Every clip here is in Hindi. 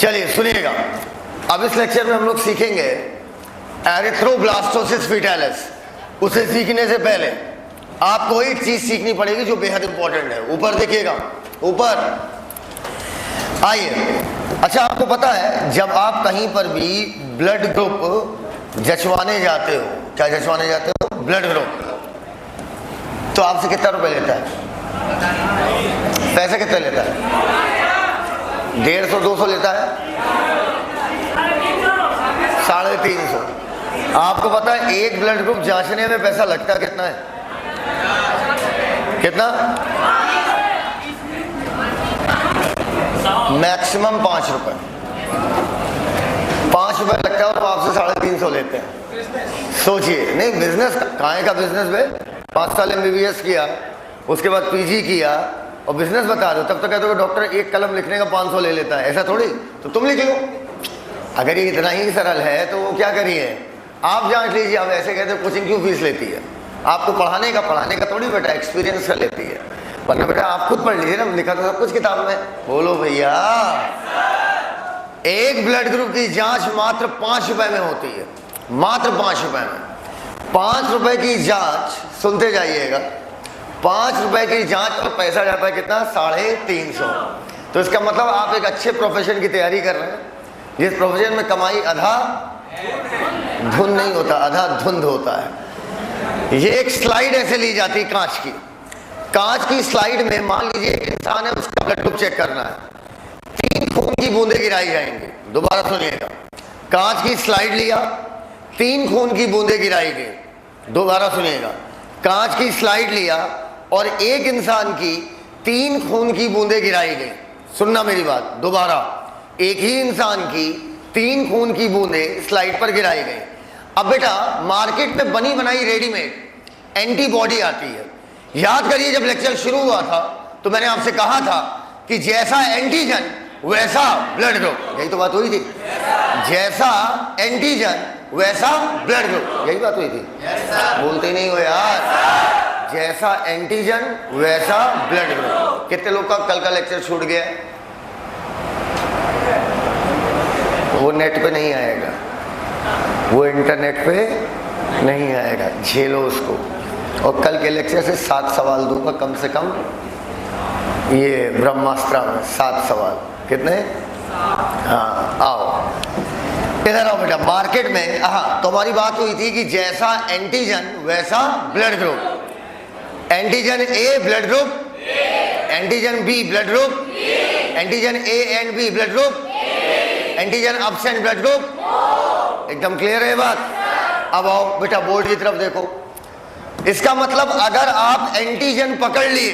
चलिए सुनिएगा, अब इस लेक्चर में हम लोग सीखेंगे एरिथ्रोब्लास्टोसिस फीटालिस। उसे सीखने से पहले आपको एक चीज सीखनी पड़ेगी जो बेहद इंपॉर्टेंट है। ऊपर देखिएगा, ऊपर आइए। अच्छा, आपको पता है जब आप कहीं पर भी ब्लड ग्रुप जचवाने जाते हो, क्या जचवाने जाते हो? ब्लड ग्रुप, तो आपसे कितना रुपए लेता है? पैसे कितने लेता है? 150-200 लेता है, 350। आपको पता है एक ब्लड ग्रुप जांचने में पैसा लगता कितना है? कितना? मैक्सिमम 5 रुपए। 5 रुपए लगता है और आपसे 350 लेते हैं। सोचिए, नहीं बिजनेस काहे का बिजनेस बे? 5 साल MBBS किया, उसके बाद PG किया और बिजनेस बता दो, तब तक कहते हो डॉक्टर एक कलम लिखने का 500 ले लेता है। ऐसा थोड़ी, तो तुम लिख लो। अगर ये इतना ही सरल है तो वो क्या करिए, आप जांच लीजिए। आप ऐसे कहते हो कोचिंग क्यों फीस लेती है? आपको पढ़ाने का थोड़ी बेटा, एक्सपीरियंस का लेती है। वरना बेटा आप खुद पढ़ लीजिए ना, लिखा तो सब कुछ किताब में। बोलो भैया, एक ब्लड ग्रुप की जांच मात्र 5 रुपए में होती है, मात्र 5 रुपए में। 5 रुपए की जांच, सुनते जाइएगा, 5 रुपए की जांच और पैसा जाता है कितना? 350। तो इसका मतलब आप एक अच्छे प्रोफेशन की तैयारी कर रहे हैं, जिस प्रोफेशन में कमाई आधा धुंध नहीं होता, आधा धुंध होता है। ये एक स्लाइड ऐसे ली जाती है कांच की। कांच की स्लाइड में मान लीजिए एक इंसान है, उसका ब्लड ग्रुप चेक करना है। 3 खून की बूंदें गिराई जाएंगी। दोबारा सुनिएगा, कांच की स्लाइड लिया, 3 खून की बूंदें गिराई गई। दोबारा सुनिएगा, कांच की स्लाइड लिया और एक इंसान की 3 खून की बूंदें गिराई गई। सुनना मेरी बात, दोबारा, एक ही इंसान की 3 खून की बूंदें स्लाइड पर गिराई गई। अब बेटा मार्केट में बनी बनाई रेडीमेड एंटीबॉडी आती है। याद करिए, जब लेक्चर शुरू हुआ था तो मैंने आपसे कहा था कि जैसा एंटीजन वैसा ब्लड ग्रुप, यही तो बात हुई थी। जैसा एंटीजन वैसा ब्लड ग्रुप, यही बात हुई थी। बोलते नहीं हो यार, जैसा एंटीजन वैसा ब्लड ग्रुप। कितने लोग का कल का लेक्चर छूट गया? वो नेट पे नहीं आएगा, वो इंटरनेट पे नहीं आएगा, झेलो उसको। और कल के लेक्चर से 7 सवाल दूंगा कम से कम, ये ब्रह्मास्त्र में 7 सवाल। कितने? हाँ, आओ इधर आओ बेटा। मार्केट में, हाँ, तो हमारी बात हुई थी कि जैसा एंटीजन वैसा blood group. Antigen A blood group, antigen B blood group, antigen A and B blood group, antigen absent blood group. एकदम क्लियर है बात? अब आओ बेटा बोर्ड की तरफ देखो। इसका मतलब अगर आप एंटीजन पकड़ लिए,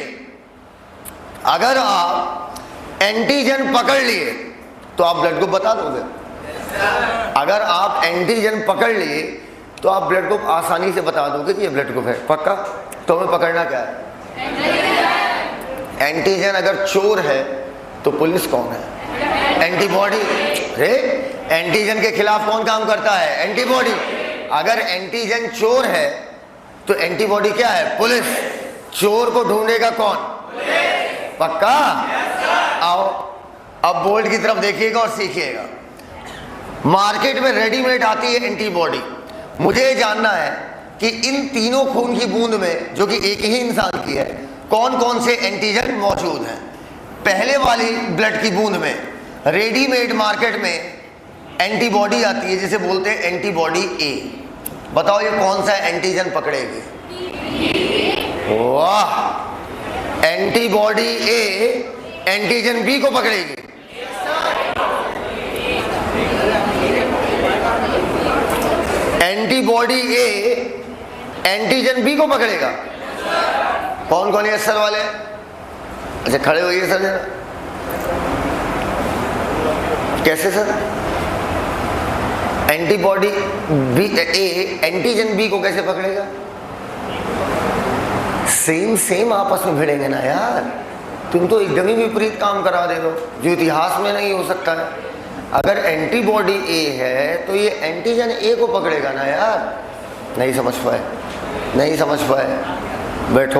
अगर आप एंटीजन पकड़ लिए तो आप ब्लड ग्रुप बता दोगे। अगर आप एंटीजन पकड़ लिए तो आप ब्लड ग्रुप आसानी से बता दोगे कि ये ब्लड ग्रुप है। पक्का? तो हमें पकड़ना क्या है? एंटीजन अगर चोर है तो पुलिस कौन है? एंटीबॉडी। एंटीजन के खिलाफ कौन काम करता है? एंटीबॉडी। अगर एंटीजन चोर है तो एंटीबॉडी क्या है? पुलिस। चोर को ढूंढेगा कौन? पुलिस। पक्का? आओ अब बोर्ड की तरफ देखिएगा और सीखिएगा। मार्केट में रेडीमेड आती है एंटीबॉडी। मुझे ये जानना है कि इन तीनों खून की बूंद में, जो कि एक ही इंसान की है, कौन कौन से एंटीजन मौजूद हैं। पहले वाली ब्लड की बूंद में रेडीमेड मार्केट में एंटीबॉडी आती है, जिसे बोलते हैं एंटीबॉडी A। बताओ ये कौन सा एंटीजन पकड़ेगी? वाह, एंटीबॉडी A एंटीजन B को पकड़ेगी। एंटीबॉडी A एंटीजन B को पकड़ेगा। कौन कौन है सर वाले? अच्छा खड़े होइए सर जरा। कैसे sir? Antibody A antigen B को कैसे पकड़ेगा? सेम आपस में भिड़ेंगे ना यार। तुम तो एकदम ही विपरीत काम करा दे रहे हो, जो इतिहास में नहीं हो सकता है। अगर एंटीबॉडी A है तो ये एंटीजन A को पकड़ेगा ना यार। नहीं समझ पाए? नहीं समझ पाए? बैठो।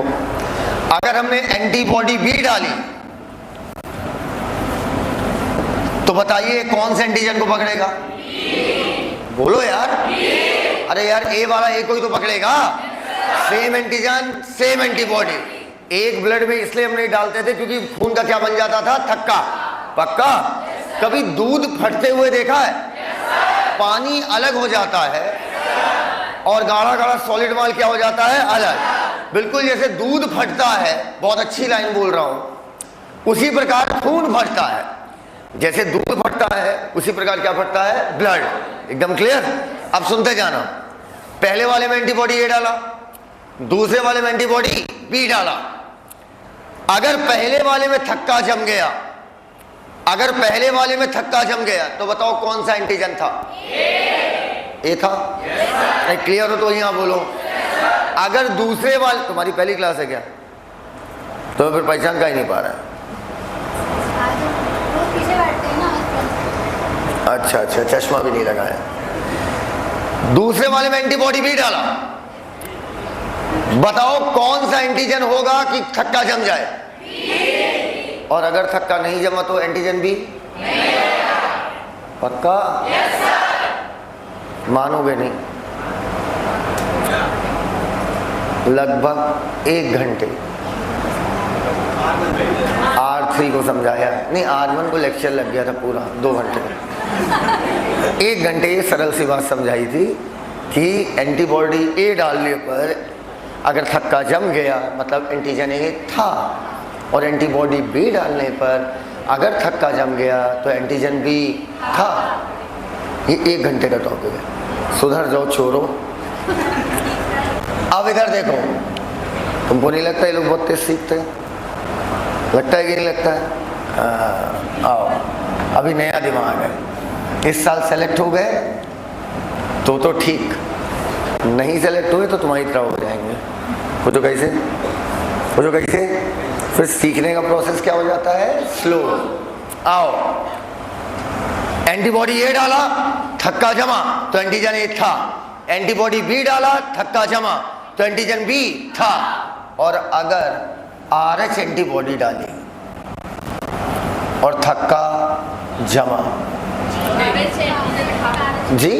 अगर हमने एंटीबॉडी B डाली तो बताइए कौन से एंटीजन को पकड़ेगा? बोलो यार। अरे यार ए वाला ए को ही तो पकड़ेगा। Same antigen same antibody. एक ब्लड में इसलिए हम नहीं डालते थे क्योंकि खून का क्या बन जाता था? थक्का। पक्का? कभी दूध फटते हुए देखा है? पानी अलग हो जाता है और गाढ़ा गाढ़ा सॉलिड माल क्या हो जाता है? अलग। बिल्कुल जैसे दूध फटता है, बहुत अच्छी लाइन बोल रहा हूं, उसी प्रकार खून फटता है। जैसे दूध फटता है उसी प्रकार क्या फटता है? ब्लड। एकदम क्लियर? अब सुनते जाना। पहले वाले में एंटीबॉडी ए डाला, दूसरे वाले में एंटीबॉडी बी डाला। अगर पहले वाले में थक्का जम गया, अगर पहले वाले में थक्का जम गया तो बताओ कौन सा एंटीजन था? ए था। नहीं क्लियर हो तो यहां बोलो। अगर दूसरे वाले, तुम्हारी पहली क्लास है क्या? तो फिर पहचान का ही नहीं पा रहा है। अच्छा अच्छा, चश्मा भी नहीं लगाया। दूसरे वाले में एंटीबॉडी भी डाला, बताओ कौन सा एंटीजन होगा कि थक्का जम जाए? और अगर थक्का नहीं जमा तो एंटीजन भी? पक्का? मानोगे नहीं। लगभग 1 घंटे R3 को समझाया, नहीं R1 को लेक्चर लग गया था पूरा 2 घंटे। 1 घंटे ये सरल सी बात समझाई थी कि एंटीबॉडी ए डालने पर अगर थक्का जम गया मतलब एंटीजन ए था, और एंटीबॉडी बी डालने पर अगर थक्का जम गया तो एंटीजन बी था। ये 1 घंटे का टॉपिक है। सुधर जाओ चोरों। अब इधर देखो, तुमको नहीं लगता ये लोग बहुत तेज सीखते हैं? लगता है कि नहीं लगता है? आओ, अभी नया दिमाग है। इस साल सेलेक्ट हो गए तो ठीक, नहीं सेलेक्ट हुए तो तुम्हारी तरह हो जाएंगे। वो तो कैसे? वो तो कैसे? फिर सीखने का प्रोसेस क्या हो जाता है? स्लो। आओ, एंटीबॉडी ए डाला, थक्का जमा तो एंटीजन ए था। एंटीबॉडी बी डाला, थक्का जमा तो एंटीजन बी था। और अगर RH एंटीबॉडी डाली और थक्का जमा, जी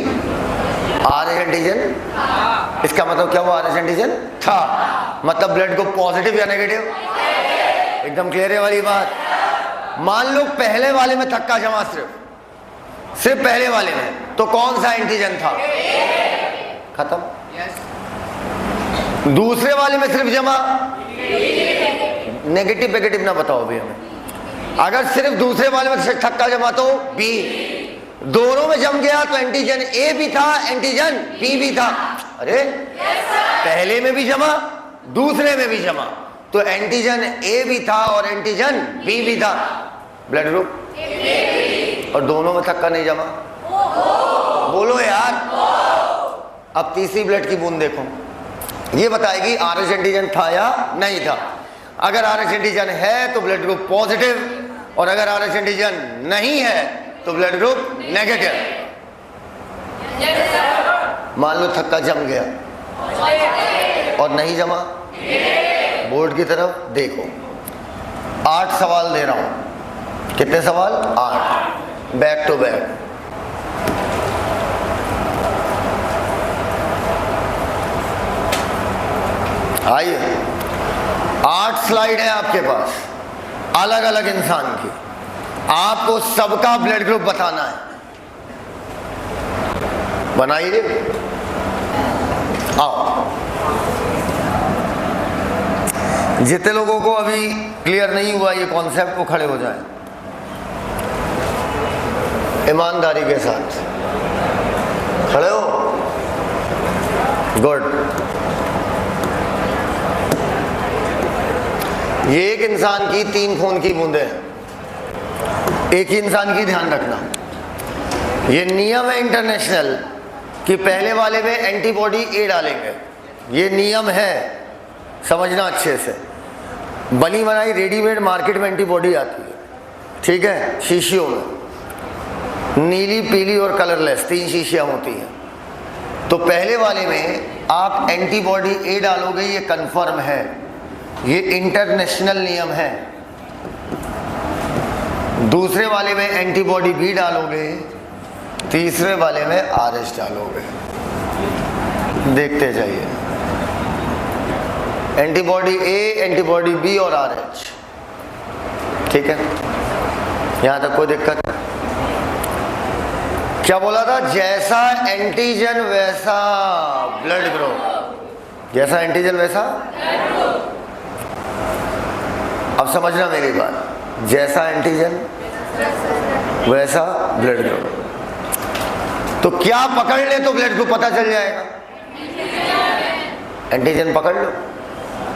RH एंटीजन, इसका मतलब क्या हुआ? RH एंटीजन था, मतलब ब्लड को पॉजिटिव या नेगेटिव? एकदम क्लियर है वाली बात। मान लो पहले वाले में थक्का जमा, सिर्फ पहले वाले में, तो कौन सा एंटीजन था? खत्म। दूसरे वाले में सिर्फ जमा, नेगेटिव नेगेटिव ना बताओ भी हमें। अगर सिर्फ दूसरे वाले में थक्का जमा तो बी, दोनों में जम गया तो एंटीजन ए भी था, एंटीजन बी भी था। अरे पहले में भी जमा, दूसरे में भी जमा, तो एंटीजन ए भी था और एंटीजन बी भी था। ब्लड ग्रुप, और दोनों में थक्का नहीं जमा। बोलो यार। अब तीसरी ब्लड की बूंद देखो, ये बताएगी RH एंटीजन था या नहीं था। अगर RH एंटीजन है तो ब्लड ग्रुप पॉजिटिव, और अगर RH एंटीजन नहीं है तो ब्लड ग्रुप नेगेटिव। मान लो थक्का जम गया और नहीं जमा, बोर्ड की तरफ देखो। 8 सवाल दे रहा हूं। कितने सवाल? 8, बैक टू बैक। आइए, 8 स्लाइड है आपके पास, अलग अलग इंसान की। आपको सबका ब्लड ग्रुप बताना है। बनाइए। आओ, जितने लोगों को अभी क्लियर नहीं हुआ ये कॉन्सेप्ट, वो खड़े हो जाएं ईमानदारी के साथ। खड़े हो? गुड। ये एक इंसान की 3 खून की बूंदें हैं, एक ही इंसान की, ध्यान रखना। ये नियम है इंटरनेशनल कि पहले वाले में एंटीबॉडी ए डालेंगे, ये नियम है, समझना अच्छे से। बनी बनाई रेडीमेड मार्केट में एंटीबॉडी आती है, ठीक है, शीशियों में, नीली, पीली और कलरलेस 3 शीशियां होती हैं। तो पहले वाले में आप एंटीबॉडी ए डालोगे, ये कंफर्म है, ये इंटरनेशनल नियम है। दूसरे वाले में एंटीबॉडी बी डालोगे, तीसरे वाले में RH डालोगे। देखते जाइए, एंटीबॉडी A, एंटीबॉडी B और RH। ठीक है, यहां तक कोई दिक्कत? क्या बोला था? जैसा एंटीजन वैसा ब्लड ग्रुप। जैसा एंटीजन वैसा, अब समझना मेरी बात, जैसा एंटीजन वैसा ब्लड ग्रुप। तो क्या पकड़ ले तो ब्लड ग्रुप पता चल जाएगा? एंटीजन पकड़ लो,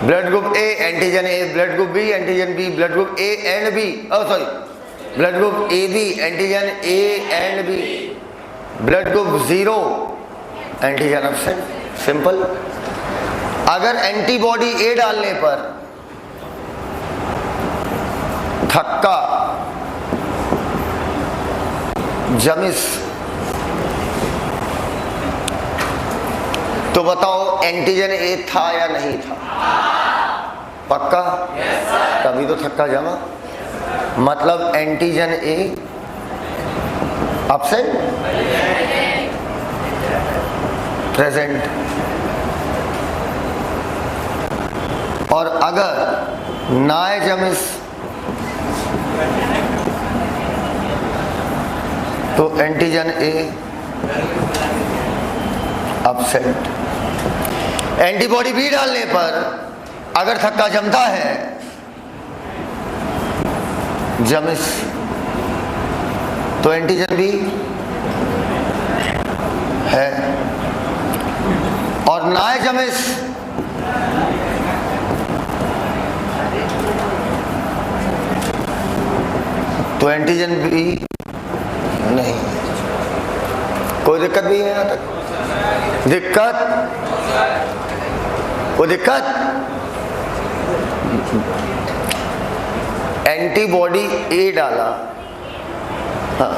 blood group A, antigen A, blood group B, antigen B, blood group A and B, sorry blood group A B, antigen A and B, blood group 0, antigen absent. Simple. अगर एंटीबॉडी ए डालने पर थक्का, जमिस, तो बताओ एंटीजन ए था या नहीं था? पक्का? तभी तो थक्का जमा। मतलब एंटीजन ए एब्सेंट, प्रेजेंट। और अगर नाइजमिस तो antigen A absent. Antibody B डालने पर अगर थक्का जमता है, जमिस, तो एंटीजन बी है। और नाइजमिस तो एंटीजन बी नहीं। कोई दिक्कत भी है यहां तक? दिक्कत? कोई दिक्कत? एंटीबॉडी ए डाला, हाँ,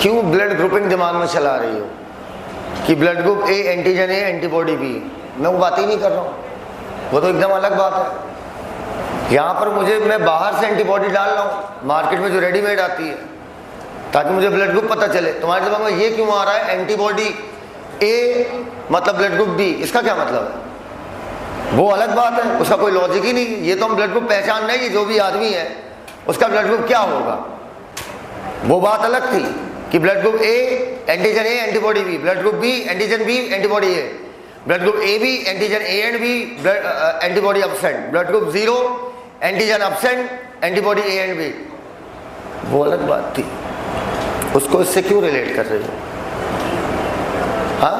क्यों ब्लड ग्रुपिंग दिमाग में चला रही हो कि blood group A antigen A antibody B? मैं वो बात ही नहीं कर रहा हूं, वो तो एकदम अलग बात है। यहाँ पर मैं बाहर से एंटीबॉडी डाल रहा हूँ मार्केट में जो रेडीमेड आती है, ताकि मुझे ब्लड ग्रुप पता चले। तुम्हारे दिमाग में ये क्यों आ रहा है एंटीबॉडी ए मतलब ब्लड ग्रुप बी? इसका क्या मतलब है? वो अलग बात है, उसका कोई लॉजिक ही नहीं। ये तो हम ब्लड ग्रुप पहचान रहे हैं कि जो भी आदमी है उसका ब्लड ग्रुप क्या होगा, वो बात अलग थी कि blood group A antigen A antibody B, blood group B antigen B antibody A, blood group A B antigen A and B, antibody absent, blood group 0 antigen absent, antibody A and B. वो अलग बात थी, उसको इससे क्यों रिलेट कर रहे हो? हाँ,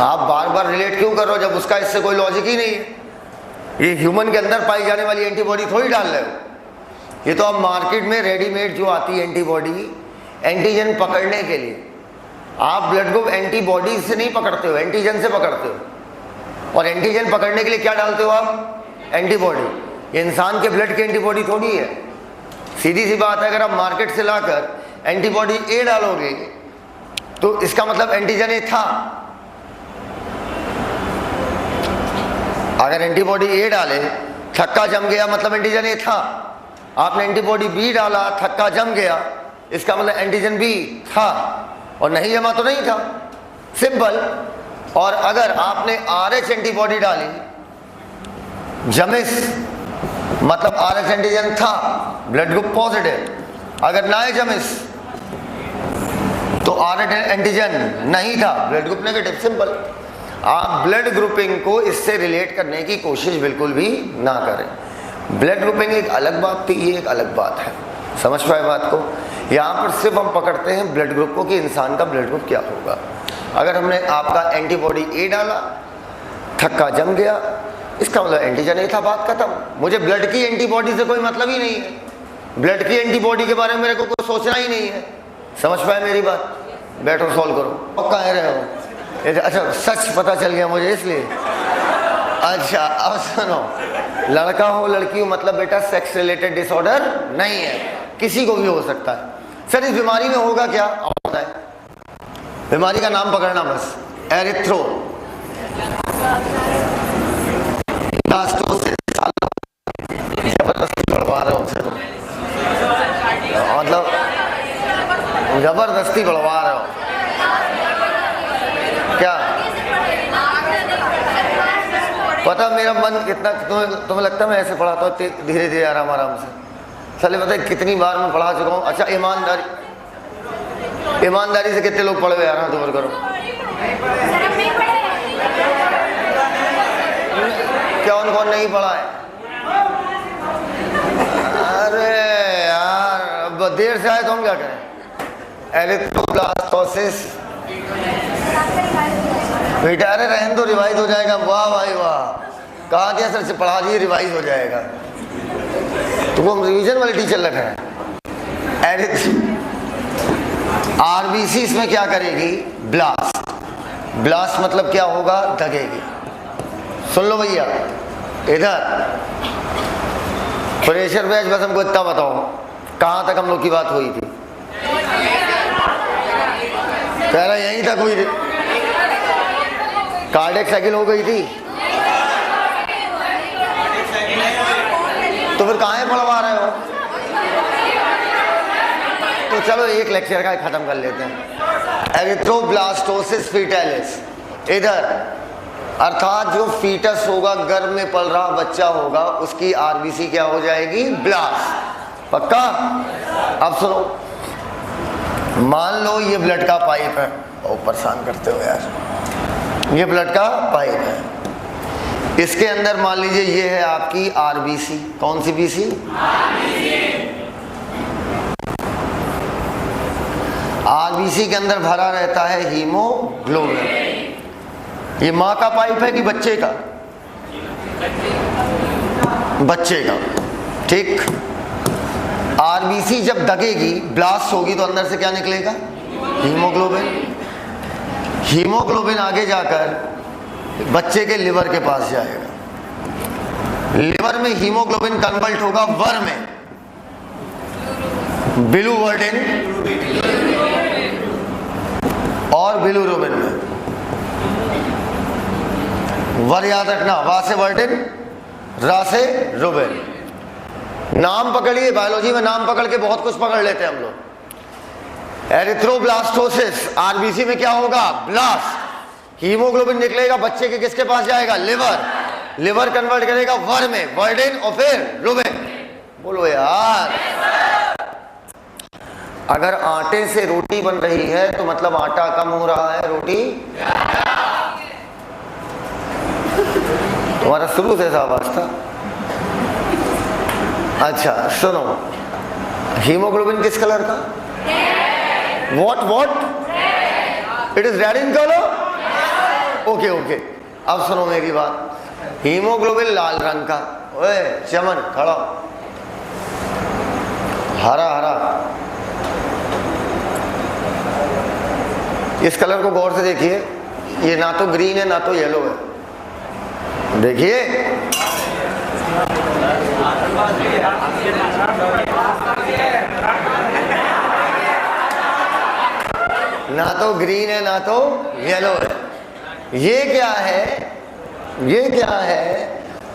आप बार बार रिलेट क्यों कर रहे हो जब उसका इससे कोई लॉजिक ही नहीं है? ये ह्यूमन के अंदर पाई जाने वाली एंटीबॉडी थोड़ी डाल रहे हो, ये तो आप मार्केट में रेडीमेड जो आती है एंटीबॉडी एंटीजन पकड़ने के लिए। आप ब्लड ग्रुप एंटीबॉडी से नहीं पकड़ते हो, एंटीजन से पकड़ते हो। और एंटीजन पकड़ने के लिए क्या डालते हो आप? एंटीबॉडी। ये इंसान के ब्लड की एंटीबॉडी थोड़ी है। सीधी सी बात है, अगर आप मार्केट से लाकर एंटीबॉडी ए डालोगे तो इसका मतलब एंटीजन ए था। अगर एंटीबॉडी ए डाले, थक्का जम गया, मतलब एंटीजन ए था। आपने एंटीबॉडी बी डाला, थक्का जम गया, इसका मतलब एंटीजन बी था। और नहीं जमा तो नहीं था, सिंपल। और अगर आपने RH एंटीबॉडी डाली, जमिस मतलब RH एंटीजन था, ब्लड ग्रुप पॉजिटिव। अगर ना जमिस तो RH एंटीजन नहीं था, ब्लड ग्रुप नेगेटिव। सिंपल। आप ब्लड ग्रुपिंग को इससे रिलेट करने की कोशिश बिल्कुल भी ना करें। ब्लड ग्रुपिंग एक अलग बात थी, ये एक अलग बात है। समझ पाए बात को? यहाँ पर सिर्फ हम पकड़ते हैं ब्लड ग्रुप को कि इंसान का ब्लड ग्रुप क्या होगा। अगर हमने आपका एंटीबॉडी ए डाला, थक्का जम गया, इसका मतलब एंटीजन ए था, बात खत्म। मुझे ब्लड की एंटीबॉडी से कोई मतलब ही नहीं है, ब्लड की एंटीबॉडी के बारे में मेरे को कुछ सोचना ही नहीं है। समझ पाए मेरी बात? बैठो, सॉल्व करो। और कहाँ रहे हो? अच्छा, सच पता चल गया मुझे इसलिए। अच्छा, अब सुनो, लड़का हो लड़की हो मतलब बेटा सेक्स रिलेटेड डिसऑर्डर नहीं है, किसी को भी हो सकता है। सर इस बीमारी में होगा क्या? बीमारी का नाम पकड़ना बस, एरिथ्रो ब्लास्टोसिस जबरदस्ती बढ़वा रहे हो उनसे, तो मतलब जबरदस्ती बढ़वा रहे हो क्या? पता मेरा मन कितना, तुम्हें लगता है मैं ऐसे पढ़ाता हूँ धीरे धीरे आराम आराम से? साले पता है कितनी बार मैं पढ़ा चुका हूँ। अच्छा ईमानदारी से कितने लोग पढ़े हुए? यार हाथ ऊपर करो। कौन कौन नहीं पढ़ा है? अरे यार अब देर से आए तो हम क्या करें? एरिथ्रोब्लास्टोसिस बेटा, अरे रहने दो, रिवाइज हो जाएगा। वाह भाई वाह, कहा क्या सर से पढ़ा दिए, रिवाइज हो जाएगा। तो वो रिवीजन वाले टीचर लग रहे हैं। आरबीसी इसमें क्या करेगी? ब्लास्ट। ब्लास्ट मतलब क्या होगा? दगेगी। सुन लो भैया, इधर प्रेशर बैच, बस हमको इतना बताओ कहां तक हम लोग की बात हुई थी? कह रहा यहीं तक हुई थी। कार्डियक साइकिल हो गई थी, तो फिर कहां पढ़वा रहे हो? तो चलो एक लेक्चर का खत्म कर लेते हैं। एरिथ्रोब्लास्टोसिस फीटालिस, इधर अर्थात जो फीटस होगा, गर्भ में पल रहा बच्चा होगा, उसकी आरबीसी क्या हो जाएगी? ब्लास्ट। पक्का? अब सुनो, मान लो ये ब्लड का पाइप है। ओ परेशान करते हो यार, ये ब्लड का पाइप है, इसके अंदर मान लीजिए ये है आपकी आरबीसी। कौन सी बीसी? आरबीसी के अंदर भरा रहता है हीमोग्लोबिन। ये माँ का पाइप है कि बच्चे का? बच्चे का। ठीक। आरबीसी जब दगेगी, ब्लास्ट होगी, तो अंदर से क्या निकलेगा? हीमोग्लोबिन। हीमोग्लोबिन आगे जाकर बच्चे के लिवर के पास जाएगा। लिवर में हीमोग्लोबिन कन्वर्ट होगा वर में, बिलिरुबिन और बिलिरुबिन में। वर याद रखना, वा से वर्टिन, रा से रुबिन। नाम पकड़िए, बायोलॉजी में नाम पकड़ के बहुत कुछ पकड़ लेते हैं हम लोग। एरिथ्रोब्लास्टोसिस, आरबीसी में क्या होगा? ब्लास्ट। हीमोग्लोबिन निकलेगा, बच्चे के किसके पास जाएगा? लिवर। लिवर कन्वर्ट करेगा वर में, वर्डिन और फिर रुबिन। बोलो यार। अगर आटे से रोटी बन रही है तो मतलब आटा कम हो रहा है, रोटी। तुम्हारा शुरू से ऐसा आवाज था। अच्छा सुनो, हीमोग्लोबिन किस कलर का? What? It is red in color? Okay. अब सुनो मेरी बात। हीमोग्लोबिन लाल रंग का। ओए चमन खड़ा। हरा। इस कलर को गौर से देखिए, ये ना तो ग्रीन है ना तो येलो है। देखिए, ना तो ग्रीन है ना तो येलो है। ये क्या है?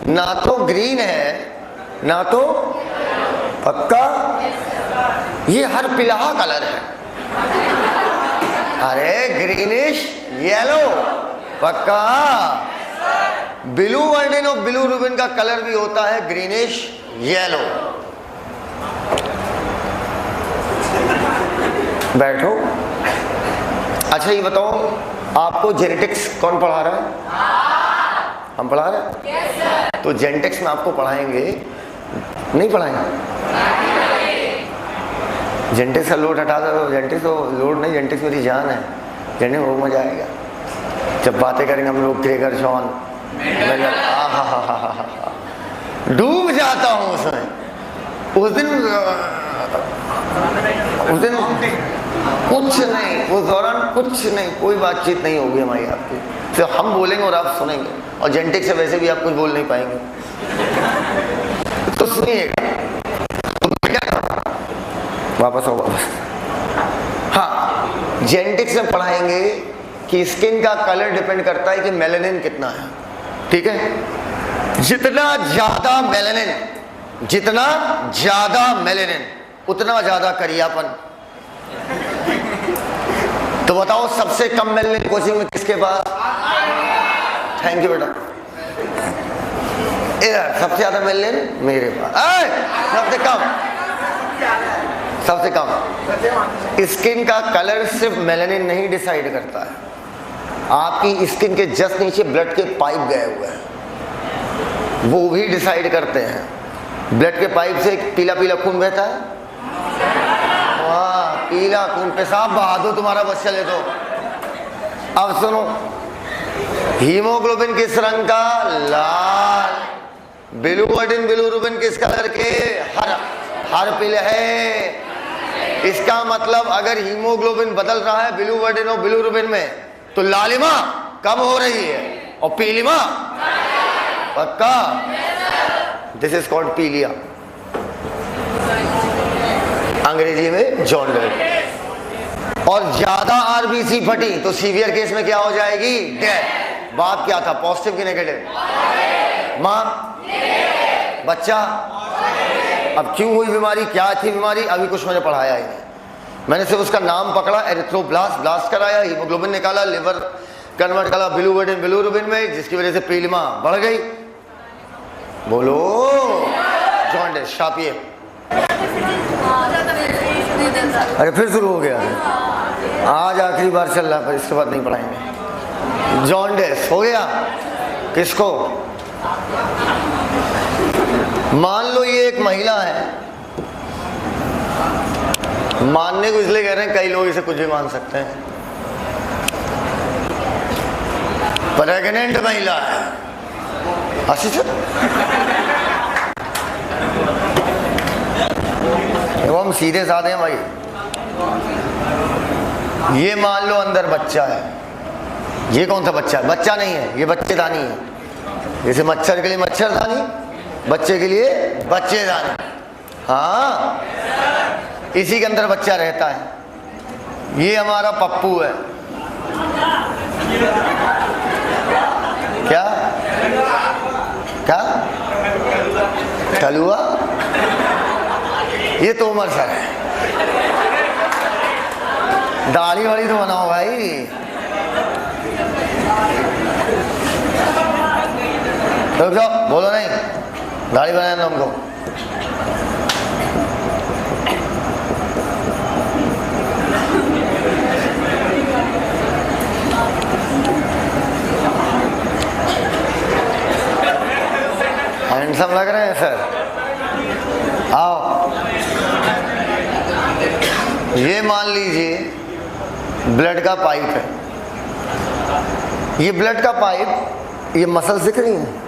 ना तो ग्रीन है ना तो, पक्का? ये हर पिलाहा कलर है। अरे ग्रीनिश येलो, पक्का? बिलिरुबिन और बिलिरुबिन का कलर भी होता है ग्रीनिश येलो। बैठो। अच्छा ये बताओ, आपको जेनेटिक्स कौन पढ़ा रहा है? हम पढ़ा रहे हैं? yes, तो जेनेटिक्स में आपको पढ़ाएंगे, नहीं पढ़ाएंगे? जेनेटिक्स का लोड हटा दो। जेनेटिक्स तो लोड नहीं, जेनेटिक्स मेरी जान है। जेनेटिक्स वो मजा आएगा जब बातें करेंगे हम लोग। ग्रेगर शॉन, डूब जाता हूँ उसमें। उस दिन कुछ नहीं, उस दौरान कुछ नहीं, कोई बातचीत नहीं होगी हमारी आपकी। तो हम बोलेंगे और आप सुनेंगे, और जेनेटिक से वैसे भी आप कुछ बोल नहीं पाएंगे। तो सुनिएगा, वापस आओ वापस। हाँ, जेनेटिक्स में पढ़ाएंगे कि स्किन का कलर डिपेंड करता है कि मेलानिन कितना है, ठीक है। जितना ज्यादा मेलानिन उतना ज्यादा करियापन। तो बताओ सबसे कम मेलानिन कोचिंग में किसके पास? थैंक यू बेटा। इधर सबसे ज्यादा मेलानिन मेरे पास। सबसे कम। स्किन का कलर सिर्फ मेलानिन नहीं डिसाइड करता है, आपकी स्किन के जस्ट नीचे ब्लड के पाइप गए हुए हैं, वो भी डिसाइड करते हैं। ब्लड के पाइप से पीला पीला खून बहता है, वाह पीला खून, पेशाब बहा दो तुम्हारा बस चले तो। अब सुनो, हीमोग्लोबिन किस रंग का? लाल। बिलिरुबिन किस कलर के? हर पीले है। इसका मतलब अगर हीमोग्लोबिन बदल रहा है बिलिरुबिन और बिलिरुबिन में, तो लालिमा कम हो रही है और पीलिमा पक्का। दिस इज कॉल्ड पीलिया, अंग्रेजी में जॉन्डिस। और ज्यादा आरबीसी फटी तो सीवियर केस में क्या हो जाएगी? डेथ। बात क्या था, पॉजिटिव की नेगेटिव? मां, बच्चा। अब क्यों हुई बीमारी, क्या थी बीमारी, अभी कुछ मैंने पढ़ाया ही नहीं। मैंने सिर्फ उसका नाम पकड़ा, एरिथ्रोब्लास्ट, ब्लास्ट कराया, हीमोग्लोबिन निकाला, लिवर कन्वर्ट करा बिलिरुबिन में, जिसकी वजह से पीलिमा बढ़ गई। बोलो जॉन्डिस, छापिए। अरे फिर शुरू हो गया, आज आखिरी बार चल रहा है, पर इसके बाद नहीं पढ़ाएंगे। जॉन्डिस हो गया किसको? मान लो ये एक महिला है, मानने को इसलिए कह रहे हैं, कई लोग इसे कुछ भी मान सकते हैं। प्रेग्नेंट महिला है, हम सीधे साधे हैं भाई। ये मान लो अंदर बच्चा है, ये कौन सा बच्चा है? बच्चा नहीं है, ये बच्चेदानी है। जैसे मच्छर के लिए मच्छरदानी, बच्चे के लिए बच्चेदानी। हाँ, इसी के अंदर बच्चा रहता है। ये हमारा पप्पू है। क्या क्या कलुआ? ये तो उमर सर है। दाढ़ी वाड़ी तो बनाओ भाई। रुक जाओ, बोलो नहीं, दाढ़ी बनाना हमको। हैंडसम लग रहे हैं सर, आओ। ये मान लीजिए ब्लड का पाइप है। ये ब्लड का पाइप, ये मसल्स दिख रही हैं,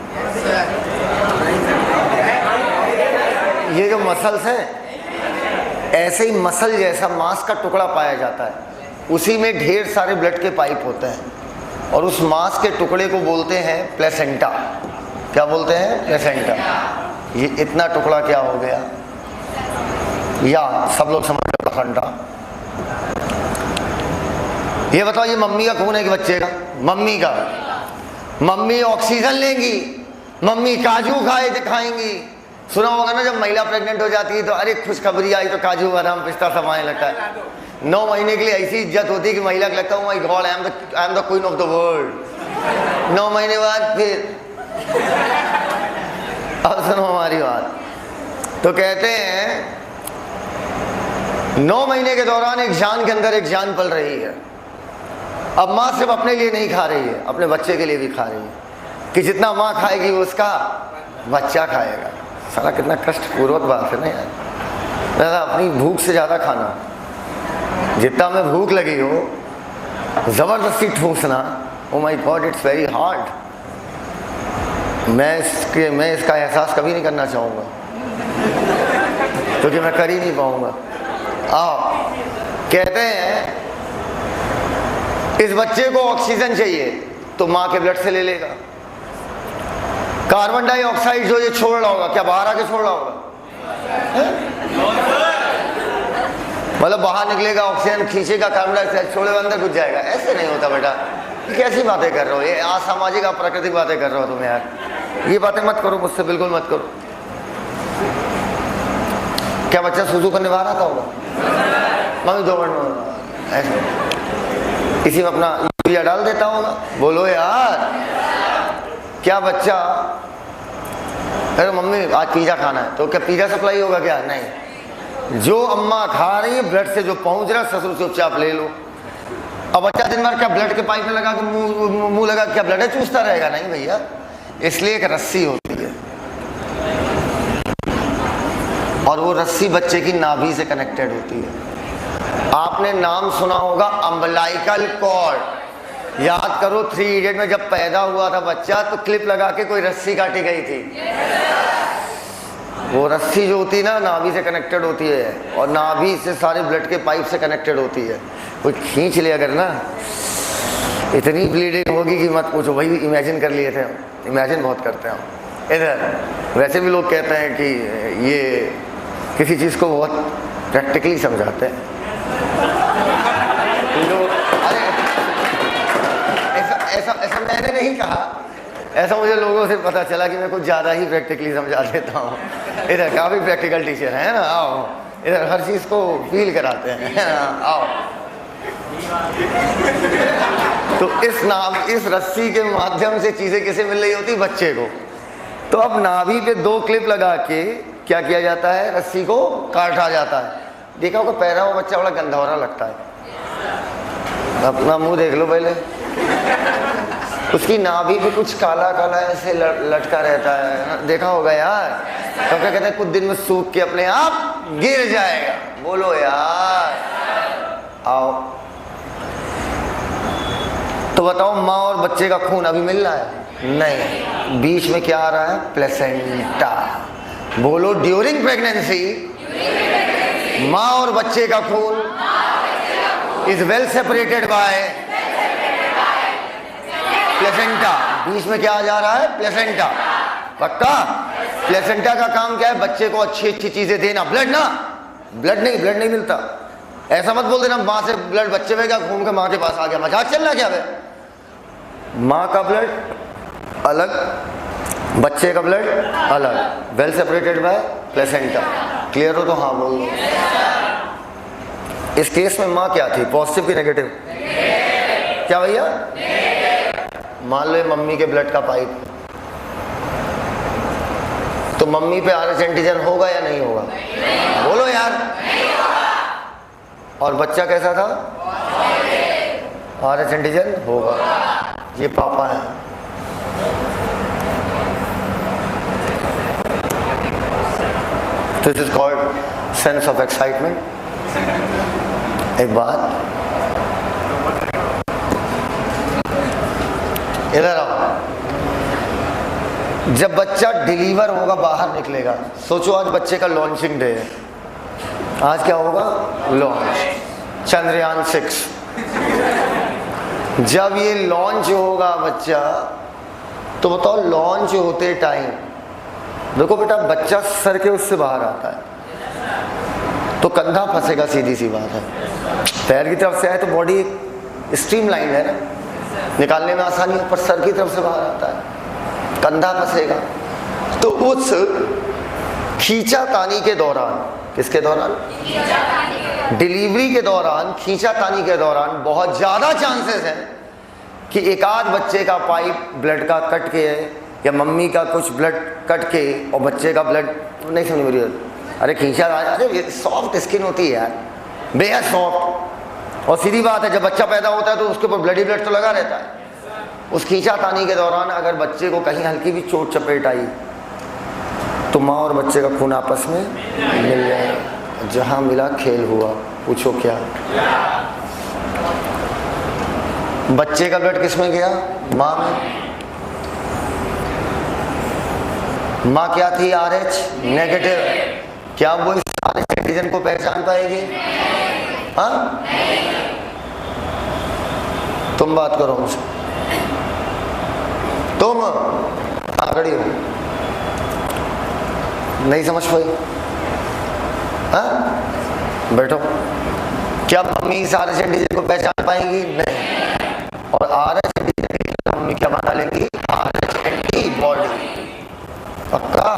ये जो मसल्स हैं, ऐसे ही मसल जैसा मांस का टुकड़ा पाया जाता है, उसी में ढेर सारे ब्लड के पाइप होते हैं, और उस मांस के टुकड़े को बोलते हैं प्लेसेंटा। क्या बोलते हैं? प्लेसेंटा। ये इतना टुकड़ा क्या हो गया, या सब लोग समझ लो प्लेसेंटा। ये बताओ, ये मम्मी का खून है कि बच्चे का? मम्मी का। मम्मी ऑक्सीजन लेंगी, मम्मी काजू खाएंगी। सुना होगा ना, जब महिला प्रेग्नेंट हो जाती है तो अरे खुशखबरी आई तो काजू बादाम पिस्ता सब आने लगता है। 9 महीने के लिए ऐसी इज्जत होती है कि महिला को लगता है my God, I am the queen of the world. 9 महीने बाद फिर अब सुनो हमारी बात। तो कहते हैं 9 महीने के दौरान एक जान के अंदर एक जान पल रही है। अब माँ सिर्फ अपने लिए नहीं खा रही है, अपने बच्चे के लिए भी खा रही है, कि जितना माँ खाएगी वो उसका बच्चा खाएगा। साला कितना कष्टपूर्वक बात है ना यार। दादा अपनी भूख से ज़्यादा खाना, जितना में भूख लगी हो ज़बरदस्ती ठूसना, oh my God it's very hard. मैं इसका एहसास कभी नहीं करना चाहूँगा, क्योंकि मैं कर ही नहीं पाऊँगा। आओ, कहते हैं इस बच्चे को ऑक्सीजन चाहिए तो माँ के ब्लड से ले लेगा। कार्बन डाइऑक्साइड जो ये छोड़ रहा होगा, क्या बाहर आके छोड़ रहा होगा? मतलब बाहर निकलेगा, ऑक्सीजन खींचेगा, कार्बन डाइऑक्साइड छोड़ेगा, अंदर घुस जाएगा। ऐसे नहीं होता बेटा। कैसी बातें कर रहे हो, ये असामाजिक अप्राकृतिक बातें कर रहे हो तुम यार। ये बातें मत करो मुझसे, बिल्कुल मत करो। क्या बच्चा सुसु करने बाहर आता होगा? मम्मी 2 मिनट ऐसे इसी में अपना यूरिया डाल देता होगा। बोलो यार, क्या बच्चा, अरे मम्मी आज पिज़्ज़ा खाना है, तो क्या पिज़्ज़ा सप्लाई होगा क्या? नहीं, जो अम्मा खा रही है ब्लड से जो पहुंच रहा है, ससुर चुपचाप ले लो। अब बच्चा दिन भर क्या ब्लड के पाइप में लगा के मुंह लगा क्या ब्लड चूसता रहेगा? नहीं भैया, इसलिए एक रस्सी होती है और वो रस्सी बच्चे की नाभि से कनेक्टेड होती है। आपने नाम सुना होगा अम्बलाइकल कॉर्ड। याद करो 3 इडियट में जब पैदा हुआ था बच्चा तो क्लिप लगा के कोई रस्सी काटी गई थी। वो रस्सी जो होती है ना नाभि से कनेक्टेड होती है और नाभि से सारे ब्लड के पाइप से कनेक्टेड होती है। कोई खींच ले अगर ना, इतनी ब्लीडिंग होगी कि मत पूछो। वही इमेजिन कर लिए थे, इमेजिन बहुत करते हैं इधर। वैसे भी लोग कहते हैं कि ये किसी चीज़ को बहुत प्रैक्टिकली समझाते हैं। अरे ऐसा मैंने नहीं कहा, ऐसा मुझे लोगों से पता चला कि मैं कुछ ज़्यादा ही प्रैक्टिकली समझा देता हूँ। इधर काफ़ी प्रैक्टिकल टीचर है ना, आओ इधर हर चीज़ को फील कराते हैं। आओ। तो इस रस्सी के माध्यम से चीज़ें किसे मिल रही होती? बच्चे को। तो अब नाभि पे 2 क्लिप लगा के क्या किया जाता है? रस्सी को काटा जाता है। देखा होगा पैरा हुआ बच्चा बड़ा गंधौरा लगता है। अपना मुंह देख लो पहले, उसकी नाभि पे कुछ काला काला ऐसे लटका रहता है, देखा होगा यार। तो क्या कहते हैं, कुछ दिन में सूख के अपने आप गिर जाएगा। बोलो यार, आओ। तो बताओ, माँ और बच्चे का खून अभी मिल रहा है? नहीं, बीच में क्या आ रहा है? प्लेसेंटा। बोलो, ड्यूरिंग प्रेगनेंसी माँ और बच्चे का खून is well separated by placenta. बीच में क्या जा रहा है? प्लेसेंटा। पक्का? प्लेसेंटा का काम क्या है? बच्चे को अच्छी अच्छी चीजें देना। ब्लड ना, ब्लड नहीं मिलता। ऐसा मत बोल देना माँ से ब्लड बच्चे में क्या घूम के माँ के पास आ गया। मजाक चल रहा क्या है? माँ का ब्लड अलग, बच्चे का ब्लड अलग, well separated by placenta. Clear हो तो हाँ बोल दो। इस केस में माँ क्या थी, पॉजिटिव की नेगेटिव? क्या भैया? मान लो मम्मी के ब्लड का पाइप, तो मम्मी पे RH एंटीजन होगा या नहीं होगा? बोलो यार। और बच्चा कैसा था? RH एंटीजन होगा। ये पापा है। This is called sense of excitement. एक बात, इधर आओ। जब बच्चा डिलीवर होगा, बाहर निकलेगा, सोचो आज बच्चे का लॉन्चिंग डे है। आज क्या होगा? लॉन्च, चंद्रयान 6। जब ये लॉन्च होगा बच्चा, तो बताओ लॉन्च होते टाइम, देखो बेटा बच्चा सर के उससे बाहर आता है तो कंधा फंसेगा, सीधी सी बात है। पैर की तरफ से आए तो बॉडी स्ट्रीमलाइन है ना, निकालने में आसानी है, पर सर की तरफ से बाहर आता है, कंधा फंसेगा। तो उस खींचातानी के दौरान, किसके दौरान? डिलीवरी के दौरान, खींचातानी के दौरान बहुत ज़्यादा चांसेस हैं कि एक आध बच्चे का पाइप ब्लड का कट के या मम्मी का कुछ ब्लड कट के और बच्चे का ब्लड नहीं, समझ मेरी, अरे खींचा, अरे सॉफ्ट स्किन होती है यार, बेहद सॉफ्ट। और सीधी बात है, जब बच्चा पैदा होता है तो उसके ऊपर ब्लड ही ब्लड तो लगा रहता है। उस खींचातानी के दौरान अगर बच्चे को कहीं हल्की भी चोट चपेट आई तो माँ और बच्चे का खून आपस में मिल जाए। जहाँ मिला खेल हुआ। पूछो क्या? बच्चे का ब्लड किस में गया? माँ में। माँ क्या थी? RH negative. क्या वो इस RH एंटीजन को पहचान पाएगी? हाँ, तुम बात करो मुझसे, तुम खड़ी हो, नहीं समझ पाई? हाँ, बैठो। क्या मम्मी इस RH एंटीजन को पहचान पाएंगी? नहीं। और RH एंटीजन के खिलाफ मम्मी क्या बना लेंगी? RH antibody. पक्का?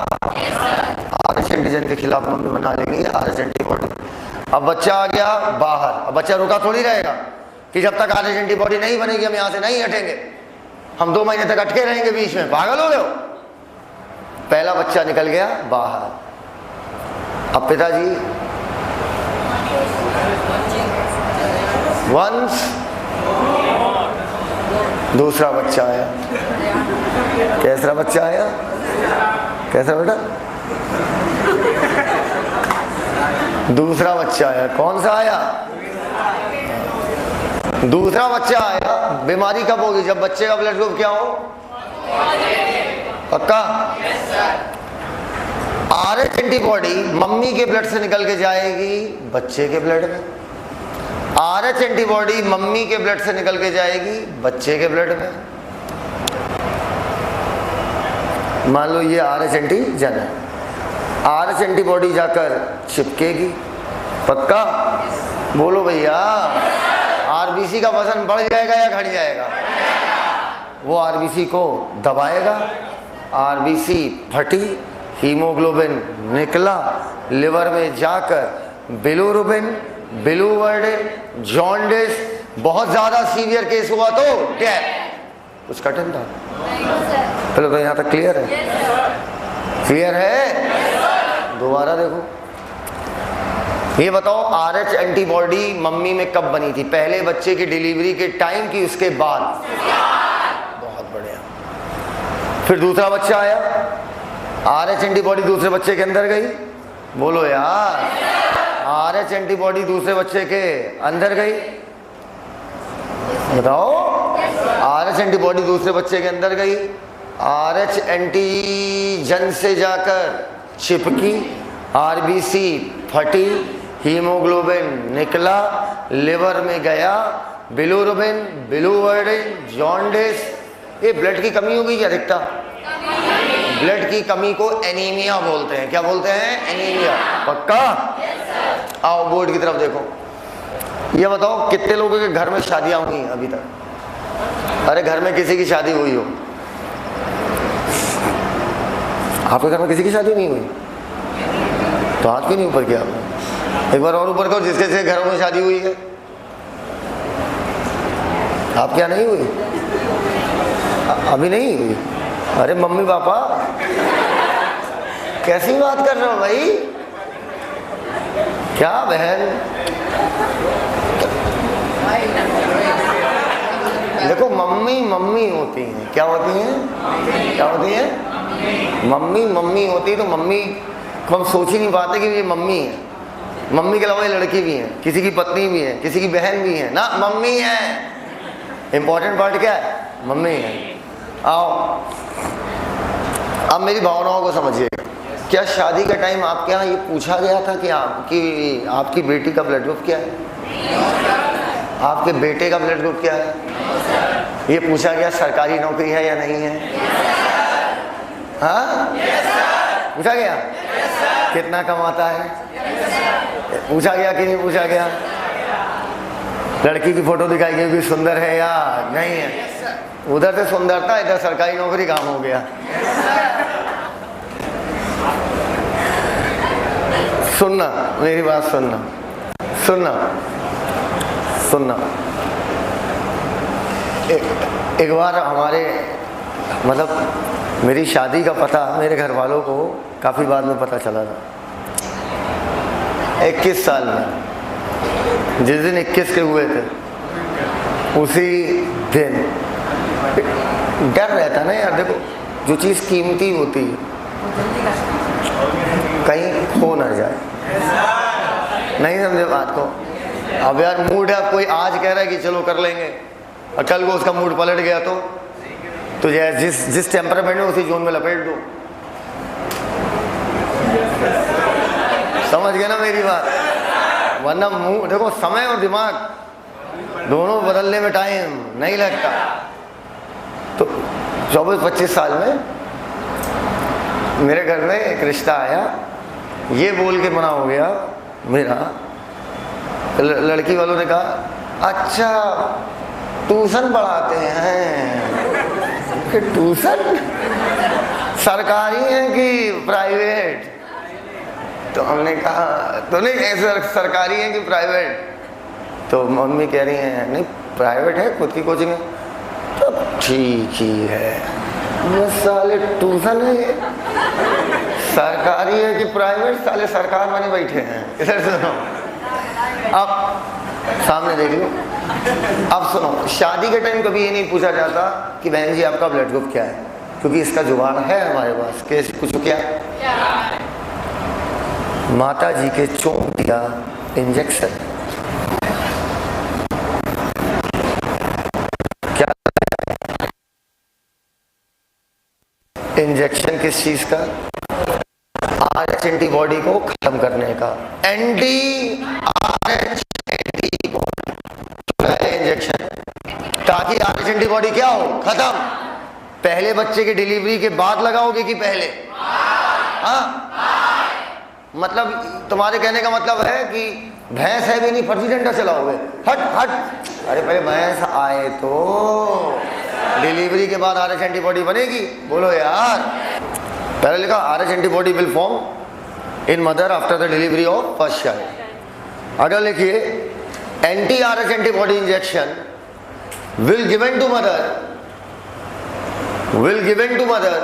RH एंटीजन के खिलाफ मम्मी बना लेंगी RH एंटीबॉडी। अब बच्चा आ गया बाहर, अब बच्चा रुका थोड़ी रहेगा कि जब तक RH एंटीबॉडी नहीं बनेगी हम यहाँ से नहीं हटेंगे, हम 2 महीने तक अटके रहेंगे बीच में। पागल हो गए हो? पहला बच्चा निकल गया बाहर। अब पिताजी वंस दूसरा बच्चा आया। कैसा बच्चा आया? कैसा बेटा? दूसरा बच्चा आया। कौन सा आया? दूसरा बच्चा आया। बीमारी कब होगी? जब बच्चे का ब्लड ग्रुप क्या हो? पक्का? RH एंटीबॉडी मम्मी के ब्लड से निकल के जाएगी बच्चे के ब्लड में। RH एंटीबॉडी मम्मी के ब्लड से निकल के जाएगी बच्चे के ब्लड में। मान लो ये RH एंटीजन है, RH एंटीबॉडी जाकर चिपकेगी। पक्का? बोलो भैया। RBC का वजन बढ़ जाएगा या घट जाएगा? वो RBC को दबाएगा, RBC फटी, हीमोग्लोबिन निकला, लिवर में जाकर बिलिरुबिन, बिलिवर्डिन, जॉन्डिस, बहुत ज्यादा सीवियर केस हुआ तो डेथ। कुछ कठिन था? चलो तो यहाँ तक क्लियर है? क्लियर है? दोबारा देखो। ये बताओ RH एंटीबॉडी मम्मी में कब बनी थी? पहले बच्चे की डिलीवरी के टाइम की, उसके बाद? बहुत बढ़िया। फिर दूसरा बच्चा आया, RH एंटीबॉडी दूसरे बच्चे के अंदर गई। बोलो यार। RH एंटीबॉडी दूसरे बच्चे के अंदर गई। बताओ। RH एंटीबॉडी दूसरे बच्चे के अंदर गई, RH एंटीजन से जाकर चिपकी, RBC फटी, हीमोग्लोबिन निकला, लिवर में गया, बिलिरुबिन, बिलिवर्डिन, जॉन्डिस। ये ब्लड की कमी होगी क्या? दिखता? ब्लड की कमी को एनीमिया बोलते हैं। क्या बोलते हैं? एनीमिया। पक्का? आओ बोर्ड की तरफ देखो। ये बताओ कितने लोगों के घर में शादियां हुई अभी तक? अरे घर में किसी की शादी हुई हो? आपके घर में किसी की शादी नहीं हुई? तो हाथ क्यों नहीं ऊपर किया आपने? एक बार और ऊपर करो जिसके से घरों में शादी हुई है। आप क्या नहीं हुई? अभी नहीं हुई? अरे मम्मी पापा कैसी बात कर रहे हो भाई? क्या बहन? देखो मम्मी मम्मी होती हैं। क्या होती हैं? क्या होती हैं? मम्मी मम्मी होती है। तो मम्मी को हम सोच ही नहीं पाते कि ये मम्मी है। मम्मी के अलावा ये लड़की भी है, किसी की पत्नी भी है, किसी की बहन भी है ना, मम्मी है। इंपॉर्टेंट पार्ट क्या है? मम्मी है। आओ अब मेरी भावनाओं को समझिएगा। क्या शादी का टाइम आपके यहाँ ये पूछा गया था कि आपकी बेटी का ब्लड ग्रुप क्या है? आपके बेटे का ब्लड ग्रुप क्या है? ये पूछा गया सरकारी नौकरी है या नहीं है? हाँ? पूछा गया? कितना कमाता है? पूछा गया कि नहीं पूछा गया? लड़की की फोटो दिखाई गई कि सुंदर है या नहीं है? उधर से सुंदरता, इधर सरकारी नौकरी, काम हो गया। सुनना मेरी बात, सुनना सुनना सुनना। एक बार हमारे मतलब मेरी शादी का पता मेरे घर वालों को काफ़ी बाद में पता चला था। 21 साल में, जिस दिन 21 के हुए थे उसी दिन डर रहता ना यार। देखो जो चीज़ कीमती होती है कहीं खो ना जाए। नहीं समझे बात को? अब यार मूड है, कोई आज कह रहा है कि चलो कर लेंगे और कल को उसका मूड पलट गया तो जिस टेम्परामेंट में उसी जोन में लपेट दो। समझ गए ना मेरी बात? वरना मुंह देखो, समय और दिमाग दोनों बदलने में टाइम नहीं लगता। तो 24-25 साल में मेरे घर में एक रिश्ता आया, ये बोल के मना हो गया मेरा लड़की वालों ने कहा अच्छा ट्यूशन पढ़ाते हैं कि ट्यूशन सरकारी है कि प्राइवेट? तो हमने कहा तो नहीं ऐसे सरकारी है कि प्राइवेट? तो मम्मी कह रही हैं नहीं प्राइवेट है, खुद की कोचिंग है। तो ठीक ही है, ये साले ट्यूशन है ये सरकारी है कि प्राइवेट? साले सरकार बने बैठे हैं। इधर सुनो, अब सामने देख लो। अब सुनो, शादी के टाइम कभी ये नहीं पूछा जाता कि बहन जी आपका ब्लड ग्रुप क्या है, क्योंकि इसका जुगाड़ है हमारे पास। कैसे कुछ क्या? माता जी के चोट दिया इंजेक्शन, क्या इंजेक्शन किस चीज का? RH एंटीबॉडी को खत्म करने का। RH एंटीबॉडी इंजेक्शन, ताकि RH एंटीबॉडी क्या हो? खत्म। पहले बच्चे की डिलीवरी के बाद लगाओगे कि पहले? हाँ, मतलब तुम्हारे कहने का मतलब है कि भैंस है भी नहीं फर्जी डंडा चलाओगे? हट हट, अरे पहले भैंस आए तो डिलीवरी के बाद RH एंटीबॉडी बनेगी। बोलो यार, पहले लिखा RH antibody will form in mother after the delivery of first child. अगर लिखिए anti RH antibody injection will given to mother, will given to mother,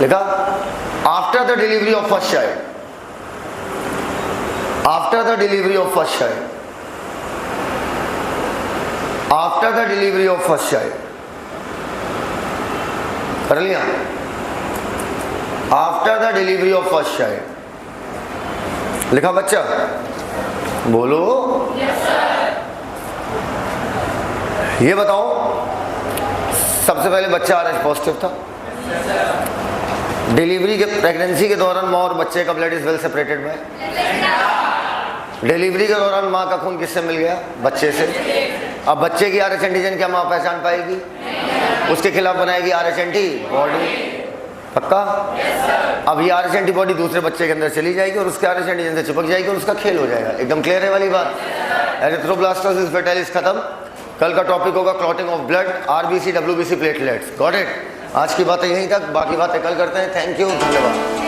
लिखा after the delivery of first child, after the delivery of first child, after the delivery of first child, कर लिया? after the delivery of first child लिखा बच्चा? बोलो yes, sir। ये बताओ सबसे पहले बच्चा RH पॉजिटिव था। डिलीवरी के प्रेगनेंसी के दौरान माँ और बच्चे का blood is well separated bye. Delivery के दौरान माँ का खून किससे मिल गया? बच्चे से। अब बच्चे की RH एंटीजन क्या माँ पहचान पाएगी? उसके खिलाफ बनाएगी RH एंटीबॉडी। पक्का? अब ये RH एंटीबॉडी दूसरे बच्चे के अंदर चली जाएगी और उसके RH एंटीजन से चिपक जाएगी और उसका खेल हो जाएगा। एकदम क्लियर है वाली बात? एरिथ्रोब्लास्टोसिस फेटालिस खत्म। कल का टॉपिक होगा clotting of blood, RBC WBC platelets. Got it? आज की बातें यहीं तक, बाकी बातें कल करते हैं। थैंक यू, धन्यवाद।